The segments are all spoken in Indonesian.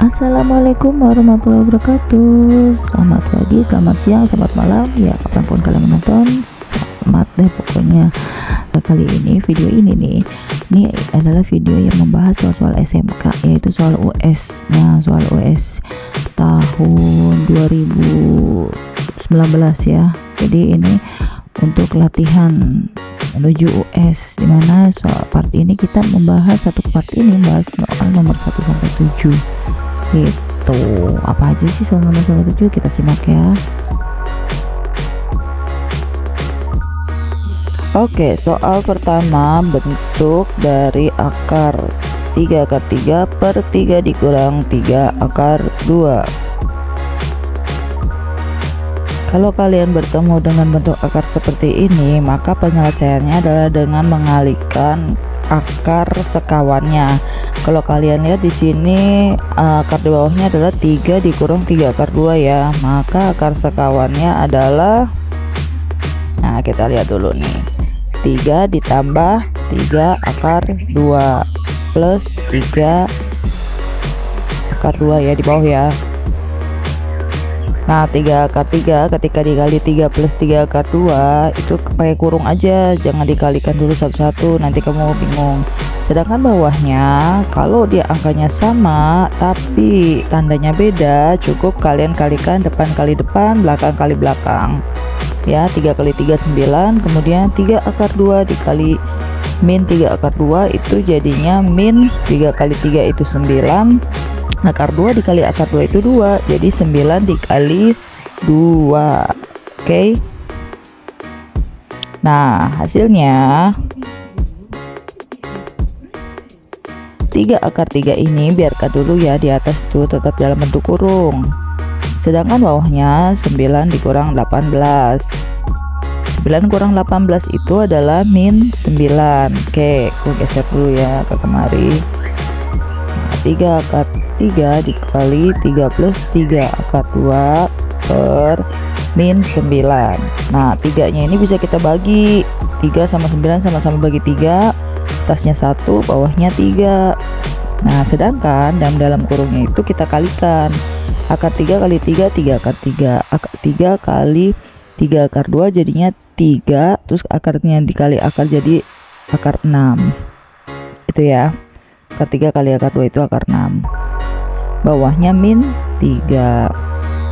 Assalamualaikum warahmatullahi wabarakatuh. Selamat pagi, selamat siang, selamat malam, ya kapanpun kalian menonton. Selamat deh pokoknya. Nah, kali ini video ini adalah video yang membahas soal SMK, yaitu soal US. Nah, soal US tahun 2019 ya. Jadi ini untuk latihan menuju US, dimana soal part ini kita membahas satu part ini membahas soal nomor 1 sampai 7 gitu. Apa aja sih soal nomor 1 sampai 7, kita simak ya. Oke, soal pertama, bentuk dari akar 3 akar 3 per 3 dikurang 3 akar 2. Kalau kalian bertemu dengan bentuk akar seperti ini, maka penyelesaiannya adalah dengan mengalihkan akar sekawannya. Kalau kalian lihat di sini, akar di bawahnya adalah 3 dikurang 3 akar 2 ya. Maka akar sekawannya adalah, nah kita lihat dulu nih, 3 ditambah 3 akar 2 plus 3 akar 2 ya di bawah ya. Nah 3 akar 3 ketika dikali 3 plus 3 akar 2 itu pakai kurung aja, jangan dikalikan dulu satu-satu, nanti kamu bingung. Sedangkan bawahnya kalau dia angkanya sama tapi tandanya beda, cukup kalian kalikan depan kali depan, belakang kali belakang ya. 3 kali 3 9, kemudian 3 akar 2 dikali min 3 akar 2 itu jadinya min 3 kali 3 itu 9, akar 2 dikali akar 2 itu 2, jadi 9 dikali 2. Oke. Nah hasilnya 3 akar 3 ini biarkan dulu ya, di atas tuh tetap dalam bentuk kurung, sedangkan bawahnya 9 dikurang 18. 9 kurang 18 itu adalah min 9. Oke, aku geser dulu ya ke kemari. Nah, 3 akar 3 dikali 3 plus 3 akar 2 per min 9. Nah 3 nya ini bisa kita bagi, 3 sama 9 sama-sama bagi 3, atasnya 1 bawahnya 3. Nah sedangkan dalam kurungnya itu kita kalikan, akar 3 kali 3 3 akar 3, akar 3 kali 3 akar 2 jadinya 3, terus akarnya dikali akar jadi akar 6 itu ya. Akar 3 kali akar 2 itu akar 6, bawahnya min 3.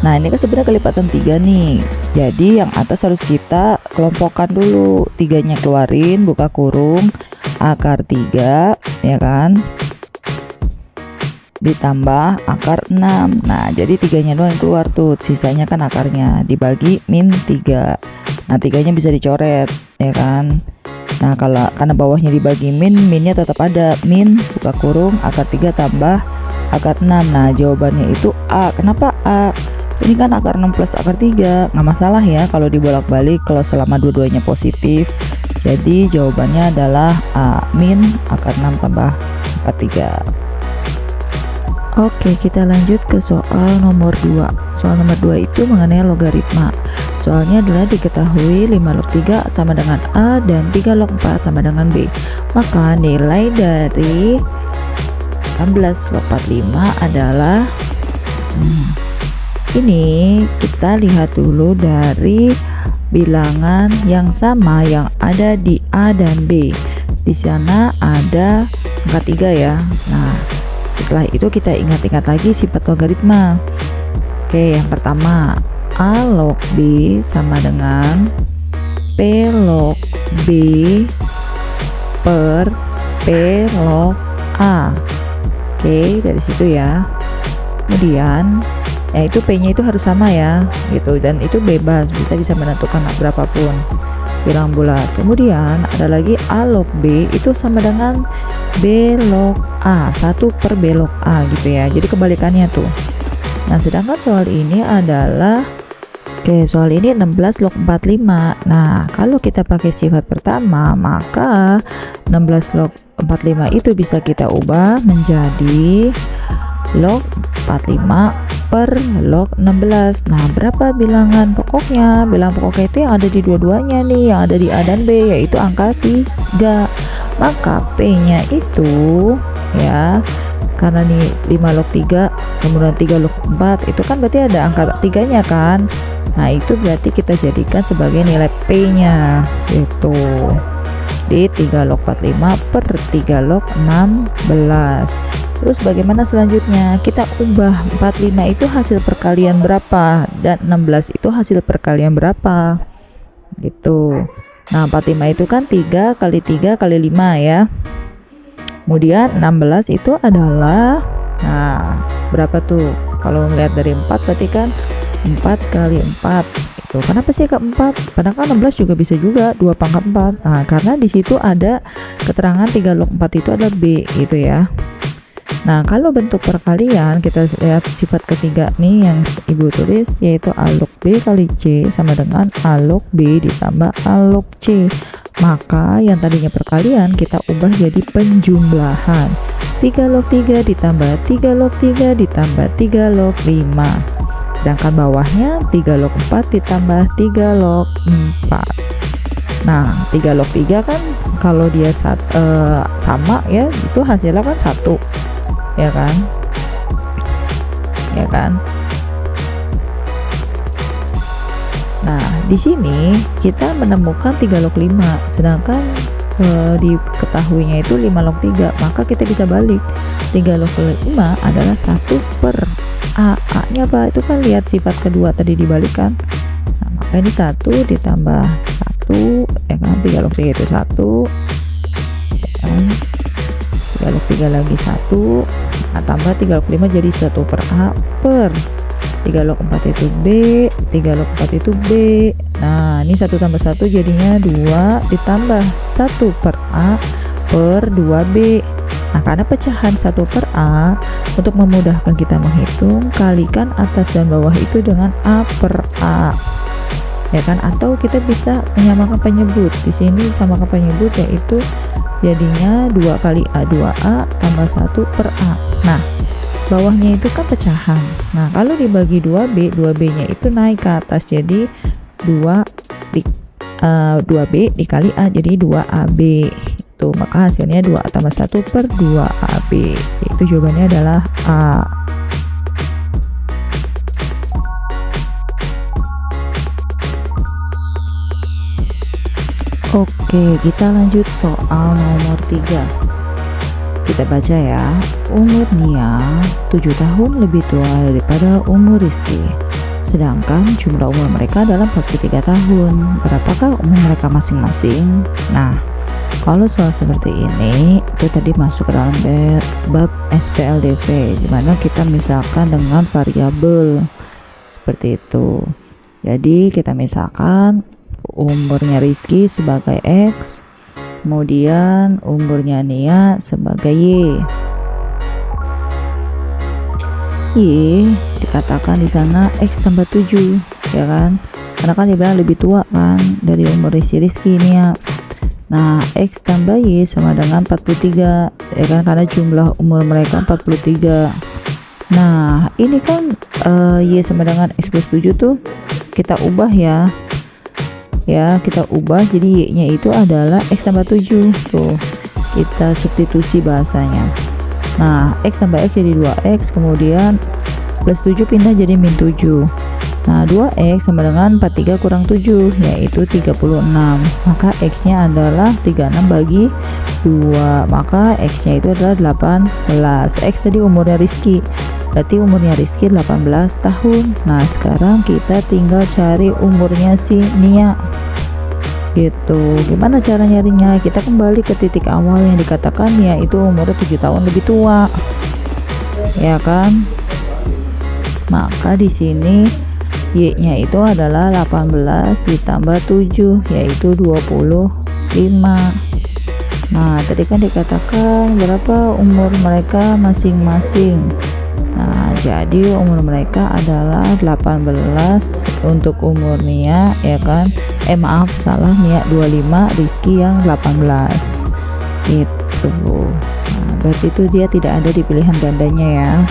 Nah ini kan sebenarnya kelipatan 3 nih, jadi yang atas harus kita kelompokkan dulu. 3 nya keluarin, buka kurung, akar 3 ya kan, ditambah akar 6. Nah jadi 3 nya doang yang keluar tuh, sisanya kan akarnya, dibagi min 3. Nah 3 nya bisa dicoret ya kan. Nah karena bawahnya dibagi min, minnya tetap ada, min buka kurung akar 3 tambah akar 6. Nah jawabannya itu A. Kenapa A? Ini kan akar 6 plus akar 3, nggak masalah ya kalau dibolak-balik, kalau selama dua-duanya positif. Jadi jawabannya adalah A, min akar 6 tambah akar 3. Oke, kita lanjut ke soal nomor 2. Soal nomor 2 itu mengenai logaritma. Soalnya adalah diketahui 5 log 3 sama dengan A dan 3 log 4 sama dengan B. Maka nilai dari 16 log 45 adalah ini kita lihat dulu dari bilangan yang sama yang ada di A dan B. Di sana ada angka 3 ya. Nah setelah itu kita ingat-ingat lagi sifat logaritma. Oke, yang pertama A log B sama dengan P log B per P log A. Oke, dari situ ya. Kemudian itu P nya itu harus sama ya gitu, dan itu bebas, kita bisa menentukan berapapun bilangan bulat. Kemudian ada lagi A log B itu sama dengan B log A, 1 per B log A gitu ya, jadi kebalikannya tuh. Nah sedangkan soal ini adalah soal ini 16 log 45. Nah kalau kita pakai sifat pertama, maka 16 log 45 itu bisa kita ubah menjadi log 45 per log 16. Nah berapa bilangan pokoknya? Bilangan pokoknya itu yang ada di dua-duanya nih, yang ada di A dan B, yaitu angka 3. Maka P nya itu ya karena nih 5 log 3 kemudian 3 log 4 itu kan berarti ada angka 3-nya kan. Nah itu berarti kita jadikan sebagai nilai P nya itu di 3 log 45 per 3 log 16. Terus bagaimana selanjutnya, kita ubah 45 itu hasil perkalian berapa dan 16 itu hasil perkalian berapa gitu. Nah 45 itu kan 3 kali 3 kali 5 ya, kemudian 16 itu adalah, nah berapa tuh, kalau ngeliat dari 4 berarti kan 4 kali 4 itu. Kenapa sih ke 4? Padahal kan 16 juga bisa juga 2 pangkat 4. Nah karena di situ ada keterangan 3 log 4 itu ada B gitu ya. Nah kalau bentuk perkalian kita lihat sifat ketiga nih yang ibu tulis, yaitu A log B kali C sama dengan A log B ditambah A log C. Maka yang tadinya perkalian kita ubah jadi penjumlahan, 3 log 3 ditambah 3 log 3 ditambah 3 log 5. Sedangkan bawahnya 3 log 4 ditambah 3 log 4. Nah 3 log 3 kan kalau dia sama ya, itu hasilnya kan 1 ya kan, Nah di sini kita menemukan 3 log 5, sedangkan diketahuinya itu 5 log 3, maka kita bisa balik 3 log 5 adalah 1 per A nya apa, itu kan lihat sifat kedua tadi dibalikan. Nah maka ini 1 ditambah 1 ya kan, 3 log 3 itu 1 ya kan? 3 log 3 lagi 1, nah tambah 3 log 5 jadi 1 per A per 3 log 4 itu B, 3 log 4 itu B. Nah ini 1 tambah 1 jadinya 2 ditambah 1 per A per 2B. Nah karena pecahan 1 per A, untuk memudahkan kita menghitung, kalikan atas dan bawah itu dengan A per A ya kan, atau kita bisa menyamakan penyebut. Di sini samakan penyebut yaitu jadinya 2 kali A 2A tambah 1 per A. Nah bawahnya itu kan pecahan, nah kalau dibagi 2B, 2B nya itu naik ke atas jadi 2B dikali A jadi 2AB itu, maka hasilnya 2A tambah 1 per 2AB, itu jawabannya adalah A. Oke, kita lanjut soal nomor 3. Kita baca ya. Umur Nia 7 tahun lebih tua daripada umur Rizky, sedangkan jumlah umur mereka adalah 43 tahun. Berapakah umur mereka masing-masing? Nah kalau soal seperti ini itu tadi masuk ke dalam bab SPLDV, dimana kita misalkan dengan variabel seperti itu. Jadi kita misalkan umurnya Rizky sebagai X, kemudian umurnya Nia sebagai Y. Y dikatakan di sana X tambah 7 ya kan, karena kan dia bilang lebih tua kan dari umur si Rizky Nia. Nah X tambah Y sama dengan 43 ya kan, karena jumlah umur mereka 43. Nah ini kan Y sama dengan X plus 7 tuh kita ubah ya, kita ubah jadi Y nya itu adalah X tambah 7 tuh, kita substitusi bahasanya. Nah X tambah X jadi 2X, kemudian plus 7 pindah jadi min 7. Nah 2X sama dengan 43 kurang 7 yaitu 36, maka X nya adalah 36 bagi 2, maka X nya itu adalah 18. X tadi umurnya Rizky, berarti umurnya Rizky 18 tahun. Nah sekarang kita tinggal cari umurnya si Nia gitu. Gimana cara nyarinya? Kita kembali ke titik awal yang dikatakan Nia itu umurnya 7 tahun lebih tua ya kan, maka di sini Y nya itu adalah 18 ditambah 7 yaitu 25. Nah tadi kan dikatakan berapa umur mereka masing-masing. Nah jadi umur mereka adalah 18 untuk umur Nia ya kan, maaf salah, Nia 25, Rizky yang 18 gitu. Nah, berarti itu dia tidak ada di pilihan gandanya ya.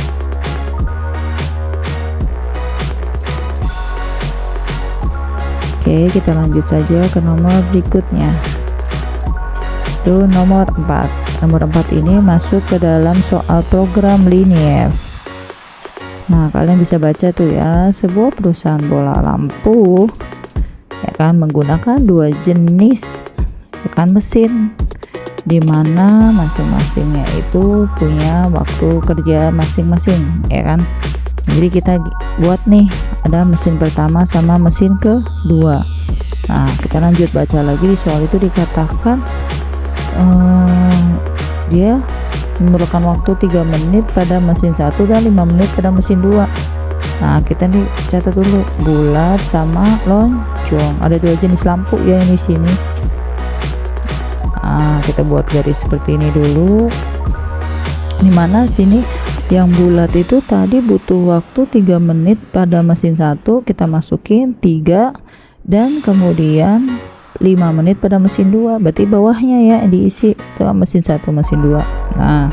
Oke, kita lanjut saja ke nomor berikutnya. Itu nomor 4. nomor 4 ini masuk ke dalam soal program linier. Nah, kalian bisa baca tuh ya, sebuah perusahaan bola lampu ya kan menggunakan dua jenis ya kan mesin, dimana masing-masingnya itu punya waktu kerja masing-masing ya kan. Jadi kita buat nih, ada mesin pertama sama mesin kedua. Nah, kita lanjut baca lagi. Di soal itu dikatakan dia memerlukan waktu 3 menit pada mesin 1 dan 5 menit pada mesin 2. Nah, kita nih catat dulu, bulat sama lonjong. Ada dua jenis lampu ya di sini. Nah, kita buat garis seperti ini dulu. Dimana sini yang bulat itu tadi butuh waktu 3 menit pada mesin 1, kita masukin 3, dan kemudian 5 menit pada mesin 2, berarti bawahnya ya diisi tuh mesin 1 mesin 2. Nah,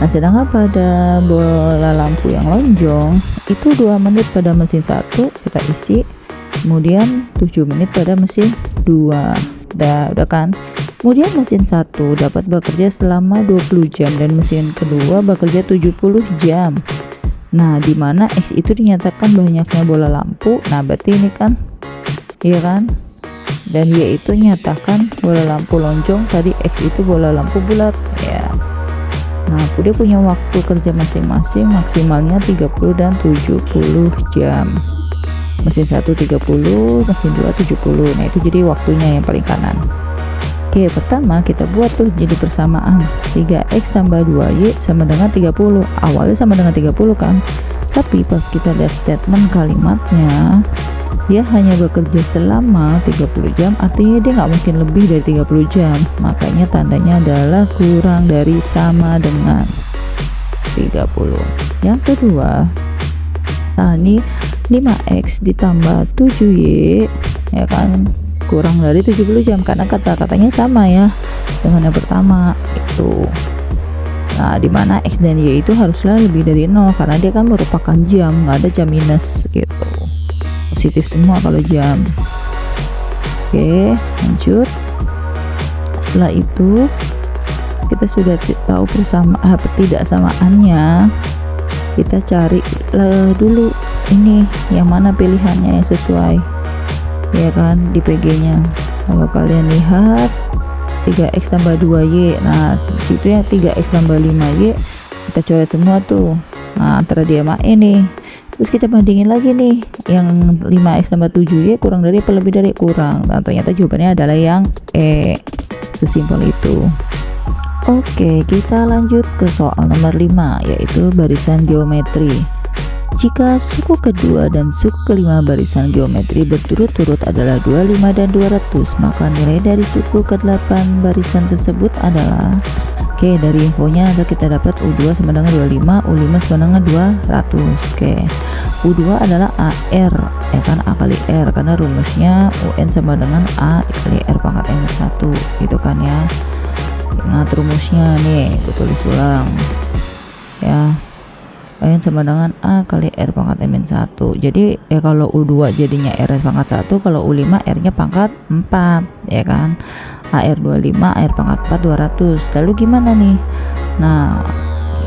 sedangkan pada bola lampu yang lonjong itu 2 menit pada mesin 1 kita isi, kemudian 7 menit pada mesin 2. Udah kan. Kemudian mesin 1 dapat bekerja selama 20 jam dan mesin kedua bekerja 70 jam. Nah, dimana X itu dinyatakan banyaknya bola lampu. Nah, berarti ini kan iya kan, dan Y itu nyatakan bola lampu lonjong, tadi X itu bola lampu bulat ya. Nah, dia punya waktu kerja masing-masing maksimalnya 30 dan 70 jam. Mesin 1 30, mesin 2 70. Nah, itu jadi waktunya yang paling kanan. Oke, pertama kita buat tuh jadi persamaan. 3X tambah 2Y sama dengan 30. Awalnya sama dengan 30 kan, tapi pas kita lihat statement kalimatnya, dia hanya bekerja selama 30 jam, artinya dia nggak mungkin lebih dari 30 jam. Makanya tandanya adalah kurang dari sama dengan 30. Yang kedua, nah ini 5X ditambah 7Y ya kan, kurang dari 70 jam karena kata-katanya sama ya dengan yang pertama itu. Nah, dimana X dan Y itu haruslah lebih dari 0 karena dia kan merupakan jam, nggak ada jam minus gitu, positif semua kalau jam. Oke, lanjut. Setelah itu kita sudah tahu tidak samaannya, kita cari dulu ini yang mana pilihannya yang sesuai ya kan di PG nya. Kalau kalian lihat 3X tambah 2Y, nah situ ya 3X tambah 5Y kita coret semua tuh. Nah, antara dia sama ini, terus kita bandingin lagi nih, yang 5X tambah 7Y kurang dari apa lebih dari? Kurang. Nah, ternyata jawabannya adalah yang E. Sesimpel itu. Oke, kita lanjut ke soal nomor 5, yaitu barisan geometri. Jika suku kedua dan suku kelima barisan geometri berturut-turut adalah 25 dan 200, maka nilai dari suku ke-8 barisan tersebut adalah, oke, dari infonya ada kita dapat U2 sama dengan 25, U5 sama dengan 200. Oke, U2 adalah AR ya kan, A kali R, karena rumusnya UN sama dengan A kali R pangkat N1 gitu kan ya. Ingat rumusnya nih, gue tulis ulang ya, UN sama dengan A kali R pangkat M1. Jadi ya kalau U2 jadinya R pangkat 1, kalau U5 R nya pangkat 4 ya kan. AR 25, AR pangkat 4 200. Lalu gimana nih? Nah,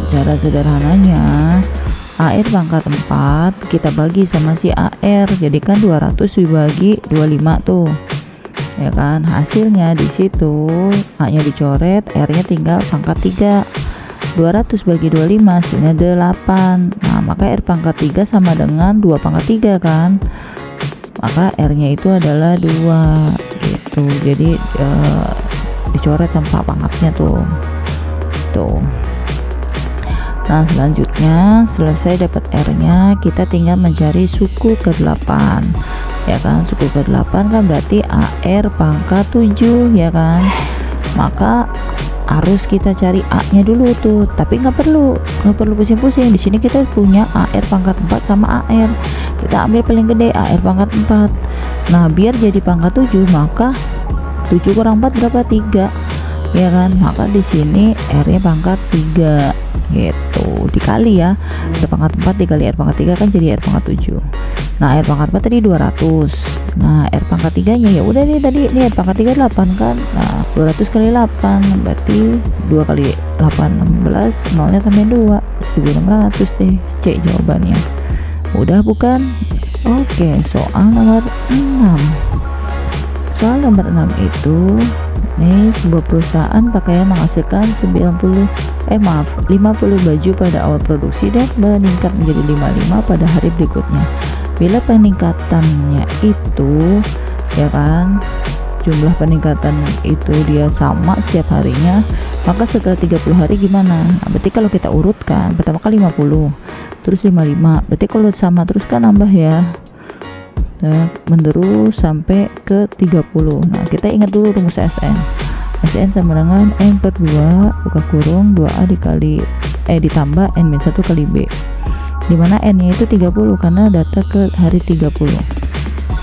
cara sederhananya AR pangkat 4 kita bagi sama si AR, jadikan 200 dibagi 25 tuh ya kan. Hasilnya di situ A nya dicoret, R nya tinggal pangkat 3. 200 bagi 25 hasilnya 8. Nah, maka R pangkat 3 sama dengan 2 pangkat 3 kan, maka R nya itu adalah 2 gitu. Jadi dicoret sama pangkatnya tuh. Nah, selanjutnya selesai dapat R nya, kita tinggal mencari suku ke-8 ya kan. Suku ke-8 kan berarti AR pangkat 7 ya kan, maka harus kita cari A nya dulu tuh, tapi nggak perlu pusing-pusing. Di sini kita punya AR pangkat 4 sama AR, kita ambil paling gede AR pangkat 4. Nah, biar jadi pangkat 7, maka 7 kurang 4 berapa? 3 ya kan, maka di sini R nya pangkat 3 gitu, dikali ya, ada pangkat 4 dikali R pangkat 3 kan jadi R pangkat 7. Nah R pangkat 4 tadi 200. Nah R pangkat 3 nya ya udah nih tadi nih R pangkat 3 8 kan. Nah 200 kali 8 berarti 2 kali 8 16, nolnya tambahin 2 1600 deh. C jawabannya. Udah bukan? Oke, soal nomor 6. Soal nomor 6 itu nih, sebuah perusahaan pakaian menghasilkan 50 baju pada awal produksi dan meningkat menjadi 55 pada hari berikutnya. Bila peningkatannya itu ya kan, jumlah peningkatan itu dia sama setiap harinya, maka setelah 30 hari gimana? Nah, berarti kalau kita urutkan, pertama kali 50 terus 55, berarti kalau sama terus kan nambah ya. Nah, menerus sampai ke 30. Nah, kita ingat dulu rumus SN. SN sama dengan N per 2 buka kurung 2A ditambah N-1 kali B, dimana N nya itu 30 karena data ke hari 30.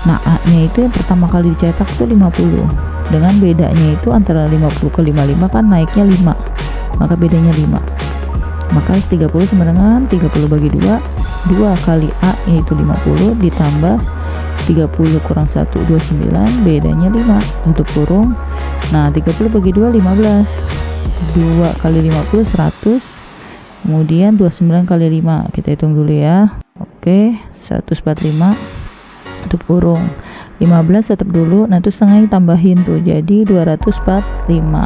Nah A nya itu yang pertama kali dicetak itu 50, dengan bedanya itu antara 50 ke 55 kan naiknya 5, maka bedanya 5. Maka 30 sama dengan 30 bagi 2 kali A yaitu 50 ditambah 30 kurang 1 29, bedanya 5, tutup kurung. Nah 30 bagi 2 15, 2 kali 50 100, kemudian 29 kali 5 kita hitung dulu ya. Oke, 145 tutup kurung, 15 tetap dulu. Nah itu setengahnya tambahin tuh jadi 245.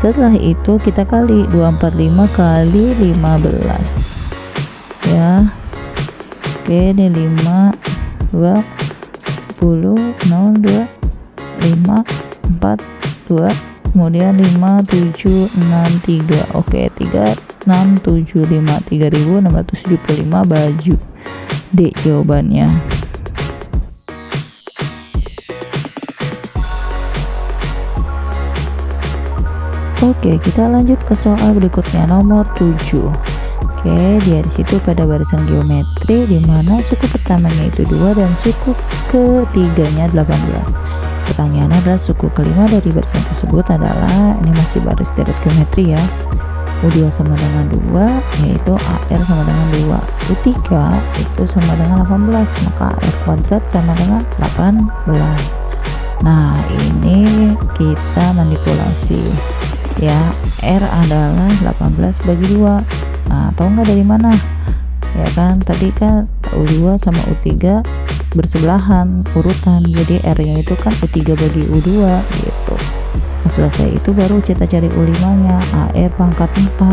Setelah itu kita kali 245 kali 15 ya. Oke, ini 5 2 10 0 2 5 4 2, kemudian 5 7 6 3. Oke, 3 6 7 5 3675 baju. D jawabannya. Oke, kita lanjut ke soal berikutnya nomor 7. Oke, dia di situ pada barisan geometri di mana suku pertamanya itu 2 dan suku ketiganya 18. Pertanyaannya adalah suku kelima dari barisan tersebut adalah, ini masih baris deret geometri ya. U2 sama dengan 2 yaitu AR sama dengan 2, U3 itu sama dengan 18, maka AR kuadrat sama dengan 18. Nah ini kita manipulasi ya, R adalah 18 bagi 2. Nah tahu nggak dari mana ya kan, tadi kan U2 sama U3 bersebelahan urutan, jadi R nya itu kan U3 bagi U2 gitu. Nah selesai itu baru kita cari U5 nya, AR pangkat 4.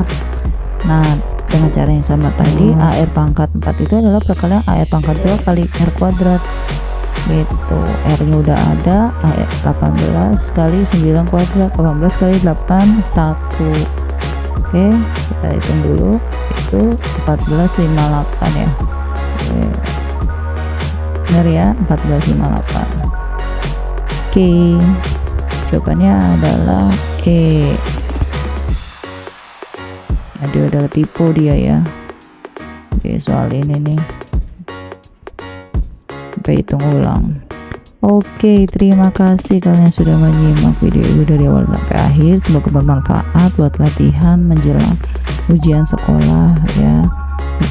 Nah dengan cara yang sama tadi, AR pangkat 4 itu adalah perkalian AR pangkat 2 kali R kuadrat gitu. R nya udah ada, AR 18 kali 9 kuadrat, 18 kali 8 1. Oke, kita hitung dulu, itu 1458 ya. Oke, benar ya, 1458. Oke, jawabannya adalah E. Aduh, adalah tipe dia ya. Oke, soal ini nih sampai hitung ulang. Oke, terima kasih kalian sudah menyimak video ini dari awal sampai akhir. Semoga bermanfaat buat latihan menjelang ujian sekolah ya,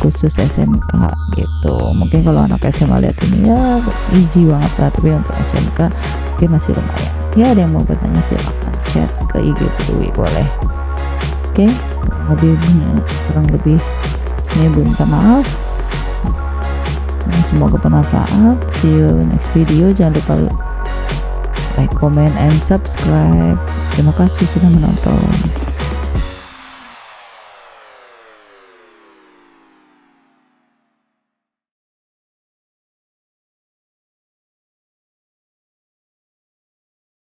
khusus SMK gitu. Mungkin kalau anak SMA lihat ini ya easy banget lah, tapi untuk SMK mungkin masih lumayan ya. Ada yang mau bertanya silahkan chat ke IG Dwi boleh. Oke, kurang lebih ini minta maaf. Semoga bermanfaat. See you next video. Jangan lupa like, comment, and subscribe. Terima kasih sudah menonton.